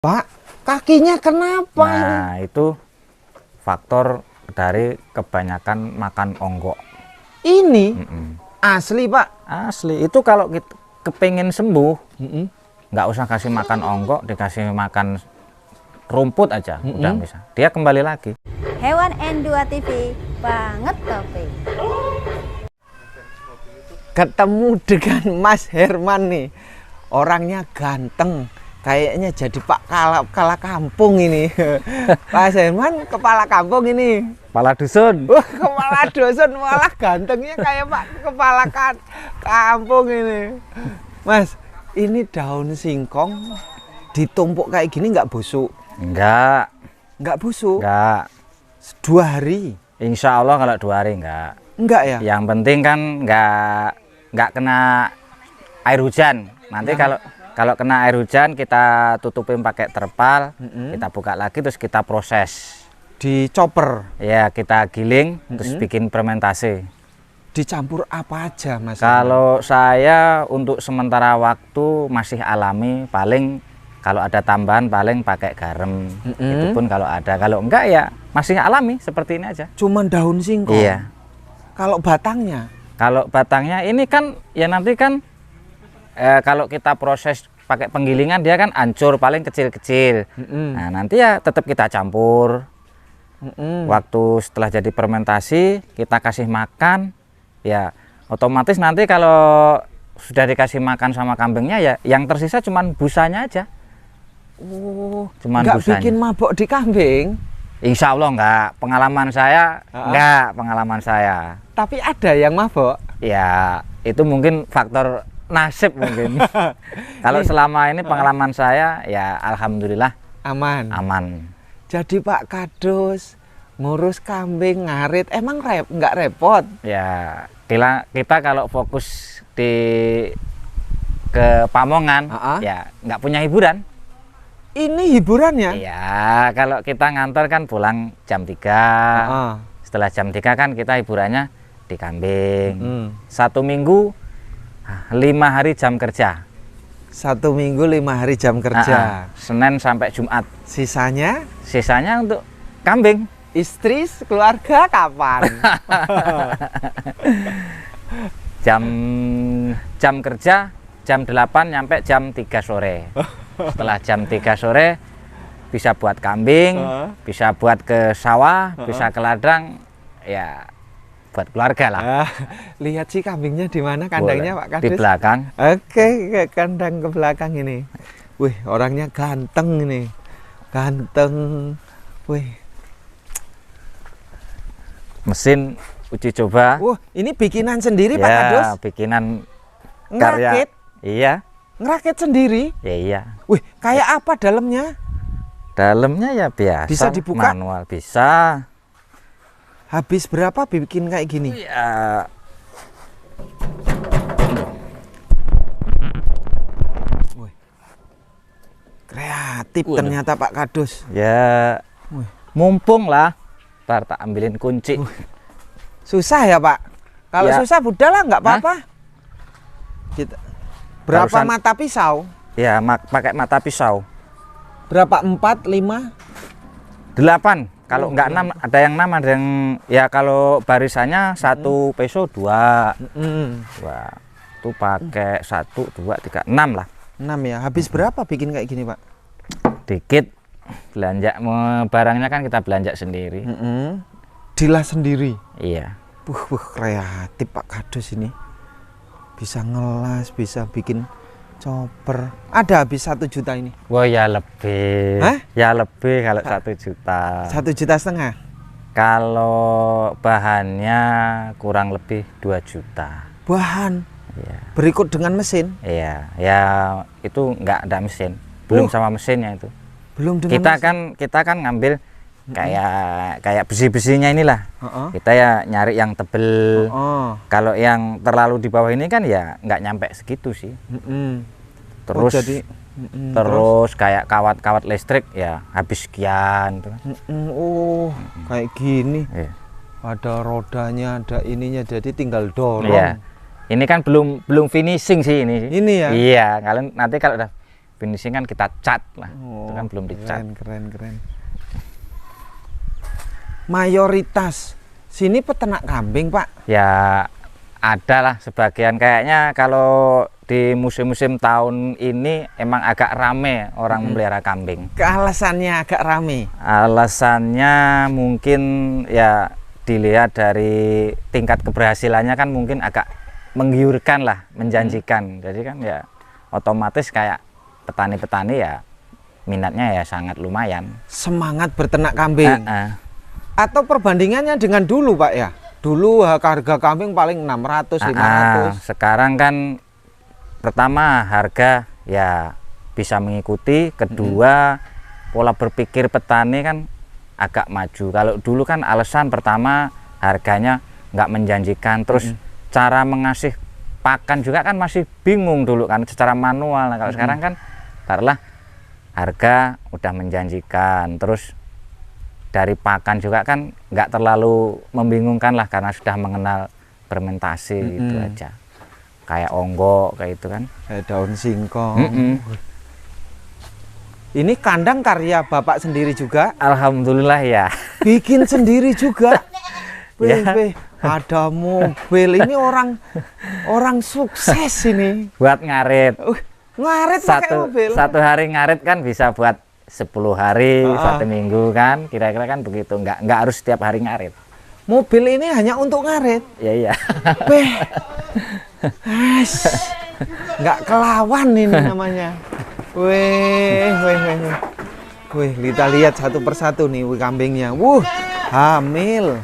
Pak, kakinya kenapa? Nah, itu faktor dari kebanyakan makan onggok. Ini asli, Pak. Asli. Itu kalau kita kepingin sembuh, nggak usah kasih makan onggok, dikasih makan rumput aja, udah bisa. Dia kembali lagi. Hewan N2 TV banget tapi. Ketemu dengan Mas Herman nih. Orangnya ganteng. Kayaknya jadi Pak kepala kampung ini. Mas Herman kepala kampung ini. Kepala dusun. Wah, kepala dusun malah gantengnya kayak Pak kepala kampung ini. Mas, ini daun singkong ditumpuk kayak gini nggak busuk? Enggak. Nggak busuk? Enggak. 2 hari? Insya Allah kalau 2 hari enggak. Enggak ya? Yang penting kan enggak kena air hujan. Nanti kalau kena air hujan kita tutupin pakai terpal, kita buka lagi terus kita proses. Di chopper? Ya, kita giling terus bikin fermentasi. Dicampur apa aja, Mas? Kalau saya untuk sementara waktu masih alami, paling kalau ada tambahan paling pakai garam. Itu pun kalau ada, kalau enggak ya masih alami seperti ini aja. Cuman daun singkong? Iya. Kalau batangnya? Kalau batangnya ini kan ya nanti kan kalau kita proses pakai penggilingan dia kan hancur paling kecil-kecil. Nah, nanti ya tetap kita campur. Waktu setelah jadi fermentasi kita kasih makan, ya otomatis nanti kalau sudah dikasih makan sama kambingnya ya yang tersisa cuman busanya aja. Oh, cuman nggak busanya. bikin mabok di kambing? Insya Allah enggak. Pengalaman saya enggak, pengalaman saya. Tapi ada yang mabok? Ya itu mungkin faktor nasib mungkin. Kalau selama ini pengalaman saya ya alhamdulillah aman. Jadi Pak Kadus ngurus kambing ngarit emang nggak repot? Ya kita kalau fokus ke Pamongan ya nggak punya hiburan. Ini hiburannya? Ya kalau kita ngantor kan pulang jam 3. Setelah jam 3 kan kita hiburannya di kambing. 1 minggu 5 hari jam kerja. 1 minggu 5 hari jam kerja. Senin sampai Jumat. Sisanya untuk kambing. Istri, keluarga kapan? jam kerja jam 8 nyampe jam 3 sore. Setelah jam 3 sore bisa buat kambing, bisa buat ke sawah, bisa ke ladang, ya buat keluarga lah. Lihat sih kambingnya di mana kandangnya Pak Kadus? Di belakang. Oke, kandang ke belakang ini. Wih, orangnya ganteng ini. Ganteng. Wih. Mesin uji coba. Wah, ini bikinan sendiri ya, Pak Kadus? Bikinan ngerakit? Iya. Ngerakit sendiri? Ya iya. Wih, kayak apa dalamnya? Dalamnya ya biasa. Bisa dibuka? Manual bisa. Habis berapa bikin kayak gini? Ya. Wih. Kreatif ternyata Pak Kadus. Ya. Wih. Mumpung lah. Ntar tak ambilin kunci. Susah ya Pak? Kalau ya. Susah budahlah nggak apa-apa. Berapa mata pisau? Ya pakai mata pisau. Berapa? 4, 5? 8. Kalau enggak 6, ada yang 6, ada yang ya kalau barisannya 1 peso 2. Wah, itu pakai 1, 2, 3, 6 lah. 6 ya. Habis berapa bikin kayak gini Pak? Dikit. Belanja barangnya kan kita belanja sendiri. Dilah sendiri. Iya. Kreatif Pak Kadus ini. Bisa ngelas, bisa bikin chopper. Ada habis 1 juta ini? Wah ya lebih. Hah? Ya lebih kalau 1 juta. 1,5 juta? Kalau bahannya kurang lebih 2 juta. Bahan? Iya. Berikut dengan mesin? Iya. Ya itu nggak ada mesin. Belum sama mesinnya itu. Belum dengan kita kan ngambil kayak besi-besinya inilah. Kita ya nyari yang tebel. Kalau yang terlalu di bawah ini kan ya nggak nyampe segitu sih. Terus terus kayak kawat-kawat listrik ya habis sekian tuh. Kayak gini. Iya. Ada rodanya, ada ininya, jadi tinggal dorong. Iya. Ini kan belum finishing sih ini. Ini ya? Iya, nanti kalau udah finishing kan kita cat lah. Itu kan belum dicat. Keren. Mayoritas sini peternak kambing, Pak. Ya ada lah sebagian, kayaknya kalau di musim-musim tahun ini emang agak rame orang memelihara kambing. Alasannya agak rame. Alasannya mungkin ya dilihat dari tingkat keberhasilannya kan mungkin agak menggiurkan lah, menjanjikan. Jadi kan ya otomatis kayak petani-petani ya minatnya ya sangat lumayan. Semangat berternak kambing. Atau perbandingannya dengan dulu, Pak ya? Dulu harga kambing paling 600, 500. Sekarang kan pertama harga ya bisa mengikuti, kedua pola berpikir petani kan agak maju. Kalau dulu kan alasan pertama harganya nggak menjanjikan, terus cara mengasih pakan juga kan masih bingung dulu kan secara manual. Nah, kalau sekarang kan taruhlah harga udah menjanjikan, terus dari pakan juga kan nggak terlalu membingungkan lah karena sudah mengenal fermentasi gitu aja, kayak onggok kayak itu kan, kayak daun singkong. Ini kandang karya Bapak sendiri juga? Alhamdulillah ya. Bikin sendiri juga. Ya. Ada mobil, ini orang sukses ini. Buat ngarit. Ngarit pakai mobil. Satu hari ngarit kan bisa buat 10 hari, 1 minggu kan, kira-kira kan begitu. Nggak harus setiap hari ngarit. Mobil ini hanya untuk ngarit? Iya. Nggak kelawan ini namanya. Wih, kita lihat satu persatu nih kambingnya. Hamil.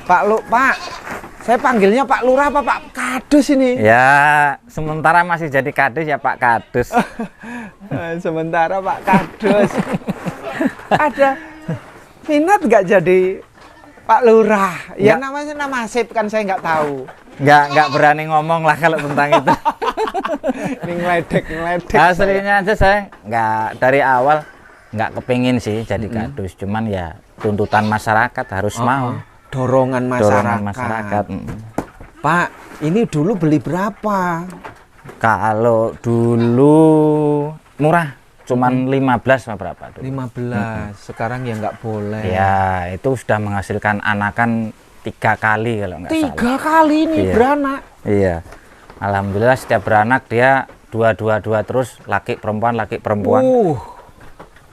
Pak, saya panggilnya Pak Lurah apa Pak Kades ini? Ya, sementara masih jadi Kades ya Pak Kades. Sementara Pak Kades. Ada minat nggak jadi Pak Lurah? Ya namanya nama sip kan, saya nggak tahu. Nggak berani ngomong lah kalau tentang itu. Ini ngeledek. Aslinya aja saya nggak, dari awal nggak kepingin sih jadi Kades, cuman ya tuntutan masyarakat harus mau. Dorongan masyarakat. Pak, ini dulu beli berapa? Kalau dulu murah, cuman 15 berapa tuh? 15. Sekarang ya nggak boleh. Ya, itu sudah menghasilkan anakan 3 kali kalau nggak salah. 3 kali ini beranak. Iya. Alhamdulillah setiap beranak dia dua terus, laki perempuan.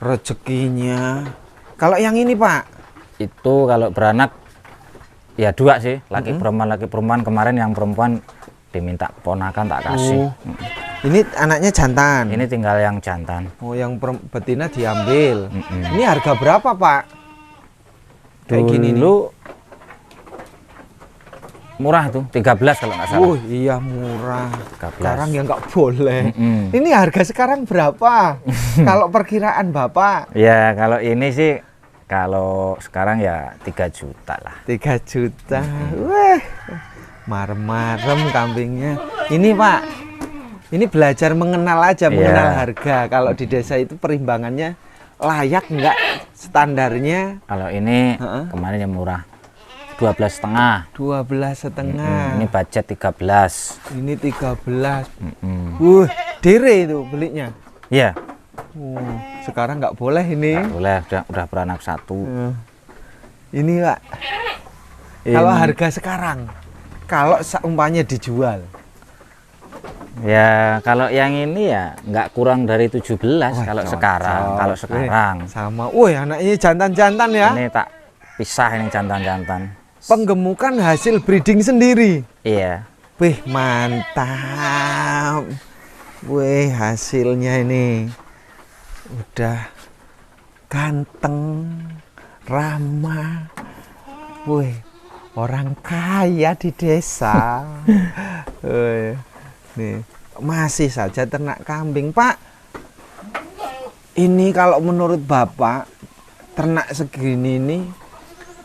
Rezekinya. Kalau yang ini, Pak? Itu kalau beranak ya 2 sih, laki perempuan. Kemarin yang perempuan diminta ponakan tak kasih. Ini anaknya jantan. Ini tinggal yang jantan. Oh, yang betina diambil. Ini harga berapa, Pak? Kayak gini nih. Dulu murah tuh, 13 kalau nggak salah. Iya murah. 13. Sekarang ya nggak boleh. Ini harga sekarang berapa? Kalau perkiraan Bapak? Ya kalau ini sih, kalau sekarang ya 3 juta lah. 3 juta. Wah, marem-marem kambingnya. Ini Pak, ini belajar mengenal aja, mengenal harga. Kalau di desa itu perimbangannya layak nggak standarnya? Kalau ini kemarin yang murah 12,5. 12,5. Ini budget 13. Ini 13. Dire itu belinya. Iya. Sekarang nggak boleh ini. Nggak boleh, udah beranak 1. Ini Pak. Kalau harga sekarang, kalau seumpamanya dijual, ya kalau yang ini ya nggak kurang dari 17. Kalau sekarang. Sama. Anaknya jantan-jantan ya. Ini tak pisah, ini jantan-jantan. Penggemukan hasil breeding sendiri. Iya. Wih, mantap. Wih, hasilnya ini udah ganteng, ramah. Wih, orang kaya di desa. Nih, masih saja ternak kambing, Pak. Ini kalau menurut Bapak, ternak segini ini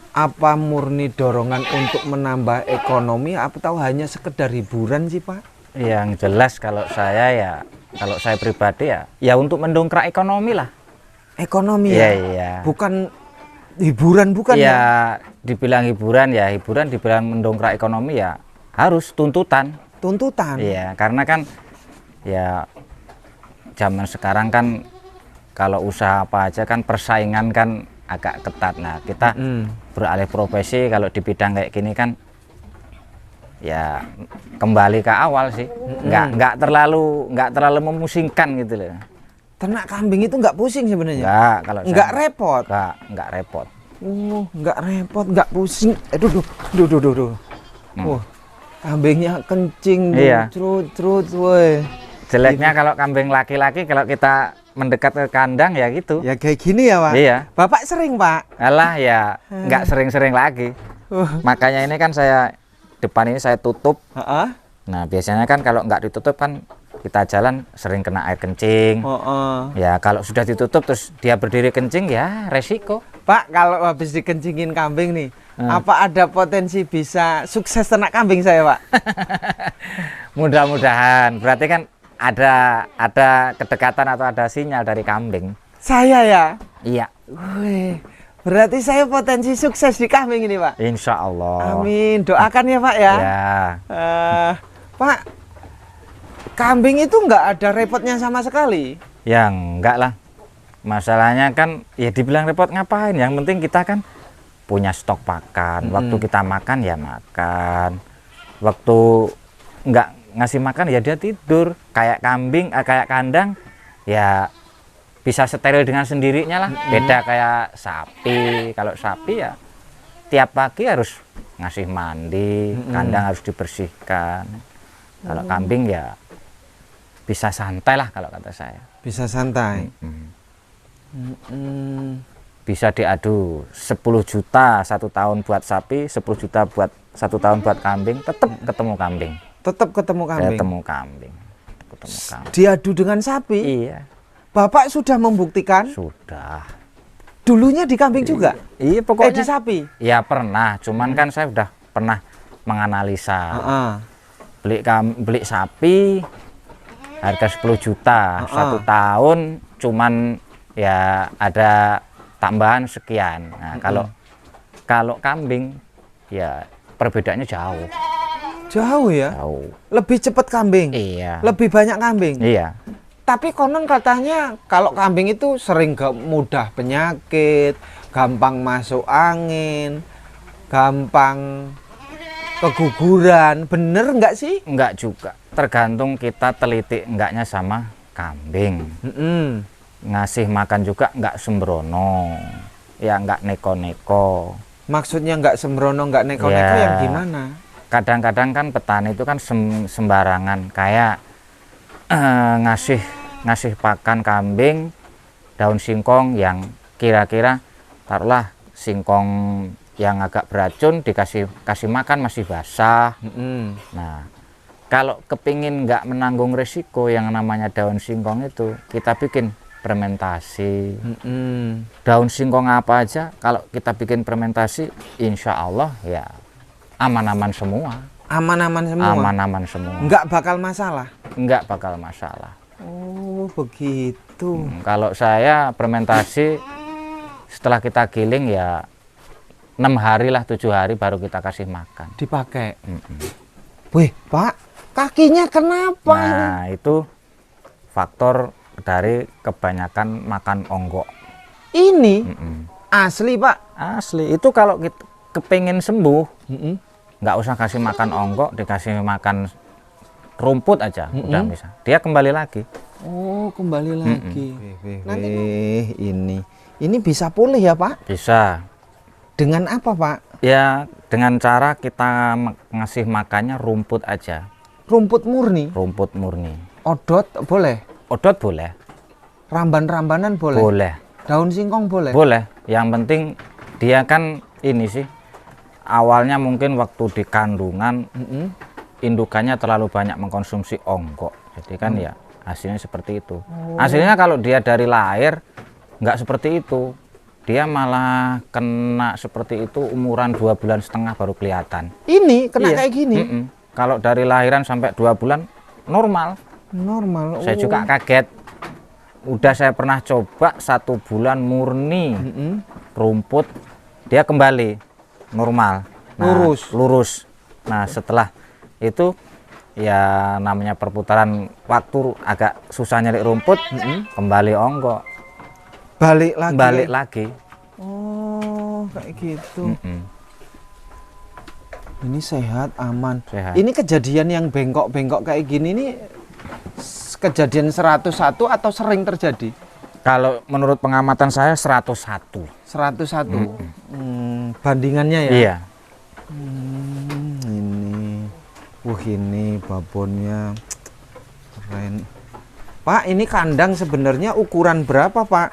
apa murni dorongan untuk menambah ekonomi atau hanya sekedar hiburan sih, Pak? Yang jelas kalau saya pribadi ya untuk mendongkrak ekonomi lah. Ekonomi ya? Bukan hiburan, bukan ya? Dibilang hiburan ya hiburan, dibilang mendongkrak ekonomi ya harus tuntutan. Tuntutan? Iya, karena kan ya zaman sekarang kan kalau usaha apa aja kan persaingan kan agak ketat. Nah, kita beralih profesi kalau di bidang kayak gini kan ya kembali ke awal sih. Nggak terlalu memusingkan gitu loh. Ternak kambing itu nggak pusing sebenarnya. Nggak, kalau Nggak saya repot. nggak repot. Nggak repot, nggak pusing. Duh. Wah, kambingnya kencing, Iya. cerut, woi. Jeleknya kalau kambing laki-laki kalau kita mendekat ke kandang ya gitu. Ya kayak gini ya, Pak. Iya. Bapak sering, Pak. Alah ya nggak sering-sering lagi. Makanya ini kan saya depan ini saya tutup. Heeh. Nah, biasanya kan kalau nggak ditutup kan kita jalan sering kena air kencing. Ya kalau sudah ditutup terus dia berdiri kencing ya resiko. Pak, kalau habis dikencingin kambing nih, apa ada potensi bisa sukses ternak kambing saya, Pak? Mudah-mudahan. Berarti kan ada kedekatan atau ada sinyal dari kambing. Saya ya? Iya. Wih, berarti saya potensi sukses di kambing ini, Pak. Insya Allah. Amin. Doakan ya, Pak ya. Ya. Pak, kambing itu nggak ada repotnya sama sekali. Ya enggak lah. Masalahnya kan ya dibilang repot ngapain, yang penting kita kan punya stok pakan. Waktu kita makan ya makan, waktu nggak ngasih makan ya dia tidur. Kayak kambing kayak kandang ya bisa steril dengan sendirinya lah. Beda kayak sapi. Kalau sapi ya tiap pagi harus ngasih mandi, kandang harus dibersihkan. Kalau kambing ya bisa santai lah kalau kata saya. Bisa santai. Bisa diadu 10 juta 1 tahun buat sapi, 10 juta buat 1 tahun buat kambing, tetap ketemu kambing. Tetap ketemu kambing. Ketemu kambing. Diadu dengan sapi. Iya. Bapak sudah membuktikan? Sudah. Dulunya di kambing juga? Iya, pokoknya di sapi. Ya pernah, cuman kan saya udah pernah menganalisa. Beli sapi harga 10 juta 1 tahun, cuman ya ada tambahan sekian. Nah, kalau kambing ya perbedaannya jauh. Jauh ya? Jauh. Lebih cepat kambing. Iya. Lebih banyak kambing. Iya. Tapi konon katanya kalau kambing itu sering mudah penyakit, gampang masuk angin, gampang keguguran. Bener nggak sih? Enggak juga. Tergantung kita teliti enggaknya sama kambing. Ngasih makan juga nggak sembrono, ya nggak neko-neko. Maksudnya nggak sembrono, nggak neko-neko Ya, yang gimana? Kadang-kadang kan petani itu kan sembarangan, kayak ngasih pakan kambing daun singkong yang kira-kira taruhlah singkong yang agak beracun kasih makan masih basah. Nah, kalau kepingin nggak menanggung resiko yang namanya daun singkong itu, kita bikin fermentasi. Daun singkong apa aja kalau kita bikin fermentasi, insya Allah ya aman-aman semua. Aman-aman semua? Aman-aman semua. Nggak bakal masalah? Nggak bakal masalah. Oh begitu. Kalau saya fermentasi setelah kita giling ya 6 hari lah 7 hari baru kita kasih makan. Dipakai? Wih Pak, kakinya kenapa? Nah itu faktor dari kebanyakan makan onggok. Ini asli Pak? Asli. Itu kalau kita kepingin sembuh, nggak usah kasih makan onggok, dikasih makan rumput aja udah bisa. Dia kembali lagi. Oh kembali lagi. Nanti ini bisa pulih ya Pak? Bisa. Dengan apa Pak? Ya dengan cara kita ngasih makannya rumput aja. Rumput murni? Rumput murni. Odot boleh? Odot boleh. Ramban-rambanan boleh? Boleh. Daun singkong boleh? Boleh. Yang penting dia kan ini sih, awalnya mungkin waktu di kandungan indukannya terlalu banyak mengkonsumsi onggok. Jadi kan ya hasilnya seperti itu. Hasilnya kalau dia dari lahir nggak seperti itu. Dia malah kena seperti itu umuran 2,5 bulan baru kelihatan. Ini kena Iya. kayak gini? Kalau dari lahiran sampai 2 bulan normal. Normal. Saya juga kaget. Udah saya pernah coba 1 bulan murni rumput, dia kembali normal. Nah, Lurus. lurus. Nah setelah itu ya namanya perputaran waktu agak susah nyari rumput, kembali ongkok, Balik lagi. balik lagi. Oh, kayak gitu. Ini sehat, aman. Sehat. Ini kejadian yang bengkok-bengkok kayak gini nih kejadian 101 atau sering terjadi? Kalau menurut pengamatan saya 101. 101. Bandingannya ya? Iya. Ini. Ini babonnya keren. Pak, ini kandang sebenarnya ukuran berapa, Pak?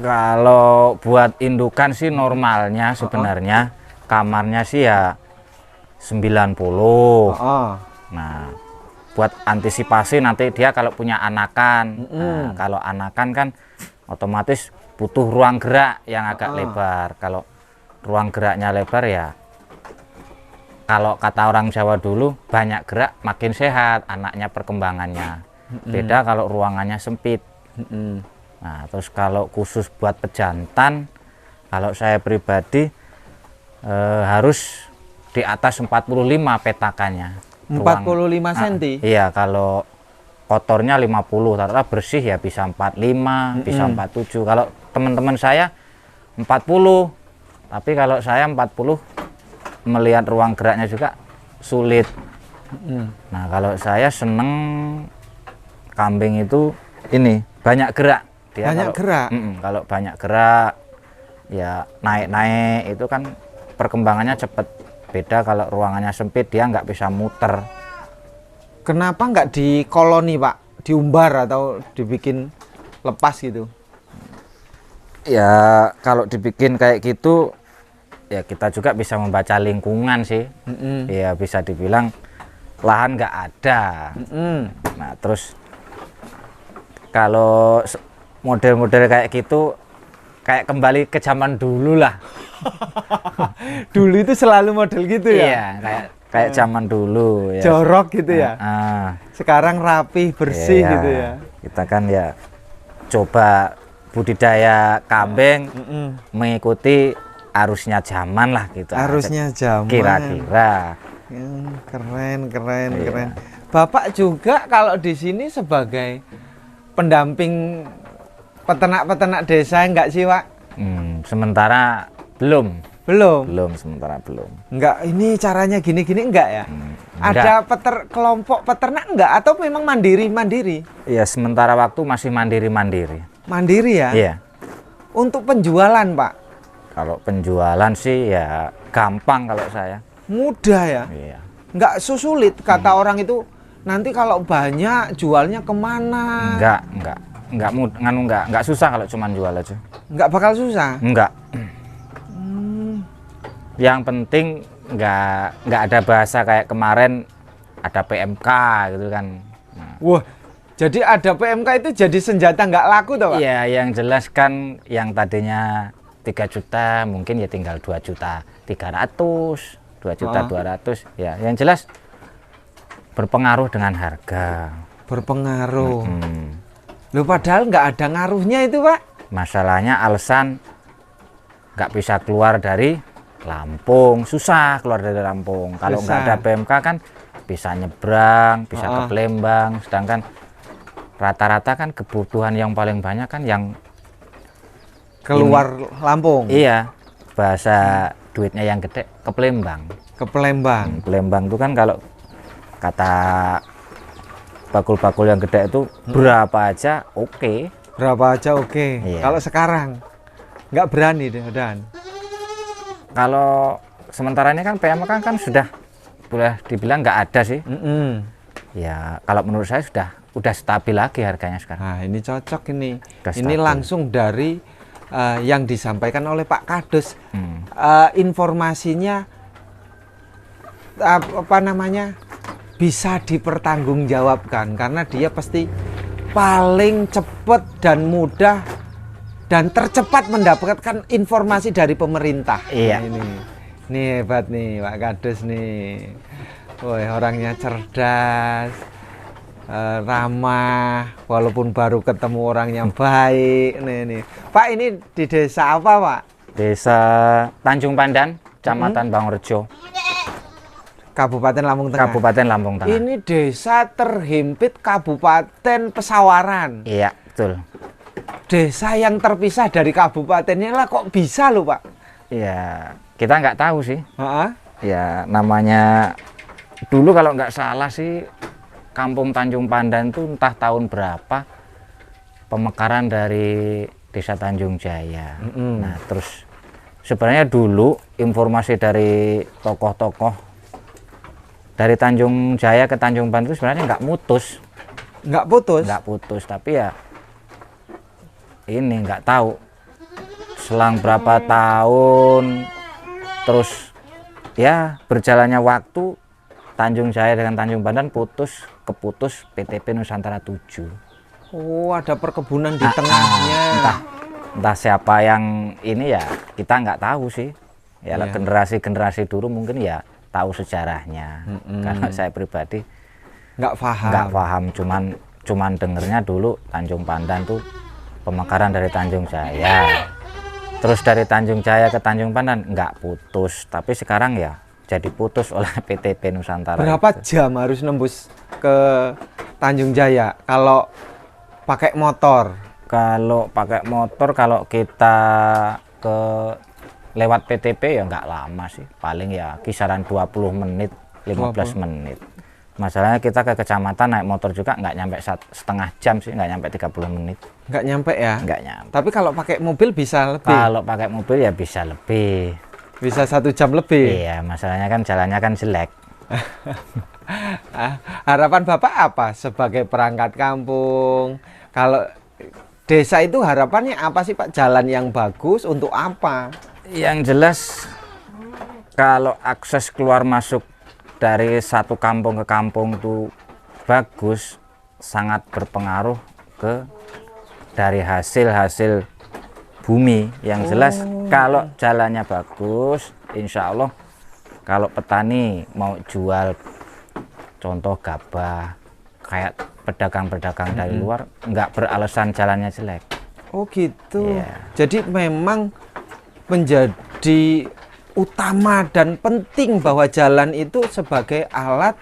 Kalau buat indukan sih normalnya sebenarnya kamarnya sih ya 90. Oh. Nah, buat antisipasi nanti dia kalau punya anakan. Nah, kalau anakan kan otomatis butuh ruang gerak yang agak lebar. Kalau ruang geraknya lebar ya, kalau kata orang Jawa dulu, banyak gerak makin sehat anaknya perkembangannya. Beda kalau ruangannya sempit. Nah, terus kalau khusus buat pejantan, kalau saya pribadi harus di atas 45 petakannya. 45 cm? Iya, kalau kotornya 50, taruhlah bersih ya bisa 45, bisa 47. Kalau teman-teman saya 40, tapi kalau saya 40 melihat ruang geraknya juga sulit. Nah, kalau saya seneng kambing itu ini banyak gerak. Dia Banyak gerak? Kalau banyak gerak ya naik-naik itu kan perkembangannya cepat. Beda kalau ruangannya sempit dia nggak bisa muter. Kenapa nggak di koloni, Pak? Diumbar atau dibikin lepas gitu? Ya kalau dibikin kayak gitu ya kita juga bisa membaca lingkungan sih. Ya bisa dibilang lahan nggak ada. Nah terus kalau model-model kayak gitu kayak kembali ke zaman dulu lah. Dulu itu selalu model gitu ya? Iya, kayak zaman dulu ya. Jorok gitu ya? Sekarang rapi, bersih iya, gitu ya? Kita kan ya coba budidaya kambing mengikuti arusnya zaman lah gitu. Arusnya zaman. Kira-kira. Keren. Bapak juga kalau di sini sebagai pendamping peternak-peternak desa enggak sih, Pak? Sementara belum sementara belum. Enggak, ini caranya gini-gini enggak ya? Enggak. Ada kelompok peternak enggak atau memang mandiri? Iya, sementara waktu masih mandiri. Mandiri ya? Iya. Untuk penjualan, Pak? Kalau penjualan sih ya gampang kalau saya. Mudah ya? Iya. Enggak sulit kata orang itu nanti kalau banyak jualnya kemana? Enggak susah kalau cuma jual aja. Enggak bakal susah? Enggak. Yang penting enggak ada bahasa kayak kemarin ada PMK gitu kan. Nah. Wah, jadi ada PMK itu jadi senjata nggak laku toh, Pak? Iya, yang jelas kan yang tadinya 3 juta mungkin ya tinggal 2 juta 300, 2 juta 200. Ya, yang jelas berpengaruh dengan harga. Berpengaruh. Loh, padahal nggak ada ngaruhnya itu, Pak. Masalahnya alasan nggak bisa keluar dari Lampung, susah keluar dari Lampung. Kalau nggak ada PMK kan bisa nyebrang, bisa ke Palembang. Sedangkan rata-rata kan kebutuhan yang paling banyak kan yang keluar Lampung. Iya, bahasa duitnya yang gede ke Palembang. Ke Palembang. Palembang itu kan kalau kata bakul-bakul yang gede itu berapa aja oke. Berapa aja oke. Iya. Kalau sekarang nggak berani deh, Dan. Kalau sementara ini kan PMK kan sudah boleh dibilang nggak ada sih. Ya kalau menurut saya udah stabil lagi harganya sekarang. Nah, ini cocok ini. Udah Ini stabil. langsung dari yang disampaikan oleh Pak Kades. Informasinya apa namanya? Bisa dipertanggungjawabkan karena dia pasti paling cepat dan mudah dan tercepat mendapatkan informasi dari pemerintah. Iya. Nah, ini hebat nih Pak Kades nih. Woi, orangnya cerdas, ramah, walaupun baru ketemu orang yang baik. Nih. Pak, ini di desa apa, Pak? Desa Tanjung Pandan, Kecamatan Bangrejo. Kabupaten Lampung Tengah. Kabupaten Lampung Tengah. Ini desa terhimpit Kabupaten Pesawaran. Iya, betul. Desa yang terpisah dari kabupatennya lah, kok bisa loh Pak? Iya, kita nggak tahu sih. Heeh. Ya, namanya dulu kalau nggak salah sih Kampung Tanjung Pandan tuh entah tahun berapa pemekaran dari Desa Tanjung Jaya. Nah, terus sebenarnya dulu informasi dari tokoh-tokoh dari Tanjung Jaya ke Tanjung Pandan itu sebenarnya nggak putus. Nggak putus, tapi ya ini nggak tahu selang berapa tahun terus ya berjalannya waktu Tanjung Jaya dengan Tanjung Pandan keputus PTP Nusantara 7. Oh, ada perkebunan di tengahnya. Entah siapa yang ini ya kita nggak tahu sih. Ya Iya. generasi dulu mungkin ya tahu sejarahnya. Karena saya pribadi Nggak paham. nggak paham, cuman dengernya dulu Tanjung Pandan tuh pemekaran dari Tanjung Jaya. Terus dari Tanjung Jaya ke Tanjung Pandan nggak putus, tapi sekarang ya jadi putus oleh PTP Nusantara. Berapa itu. jam harus nembus ke Tanjung Jaya kalau pakai motor? Kalau pakai motor, kalau kita ke lewat PTP ya nggak lama sih, paling ya kisaran 20 menit, 15 menit. Masalahnya kita ke kecamatan naik motor juga nggak nyampe setengah jam sih, nggak nyampe 30 menit. Nggak nyampe ya? Nggak nyampe. Tapi kalau pakai mobil bisa lebih? Kalau pakai mobil ya bisa lebih. Bisa 1 jam lebih? Iya, masalahnya kan jalannya kan jelek. Harapan Bapak apa sebagai perangkat kampung? Kalau desa itu harapannya apa sih Pak? Jalan yang bagus untuk apa? Yang jelas kalau akses keluar masuk dari satu kampung ke kampung itu bagus, sangat berpengaruh ke dari hasil bumi. Yang jelas kalau jalannya bagus, insya Allah kalau petani mau jual contoh gabah kayak pedagang-pedagang dari luar nggak beralasan jalannya jelek. Oh gitu. Iya. Jadi memang menjadi utama dan penting bahwa jalan itu sebagai alat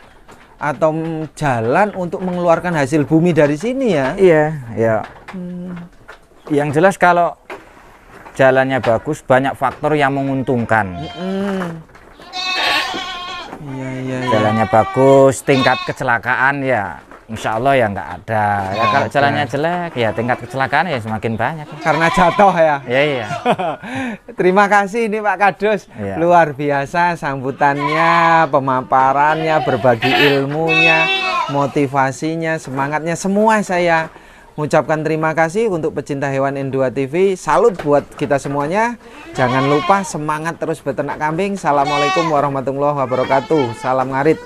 atau jalan untuk mengeluarkan hasil bumi dari sini ya. Iya, ya. Yang jelas kalau jalannya bagus, banyak faktor yang menguntungkan. Iya. Jalannya bagus, tingkat kecelakaan ya insya Allah ya nggak ada. Ya kalau jalannya jelek ya tingkat kecelakaan ya semakin banyak. Karena jatuh ya. Iya. Terima kasih ini Pak Kadus. Iya. Luar biasa sambutannya, pemaparannya, berbagi ilmunya, motivasinya, semangatnya, semua saya mengucapkan terima kasih untuk pecinta hewan N2 TV. Salut buat kita semuanya. Jangan lupa semangat terus beternak kambing. Assalamualaikum warahmatullahi wabarakatuh. Salam ngarit.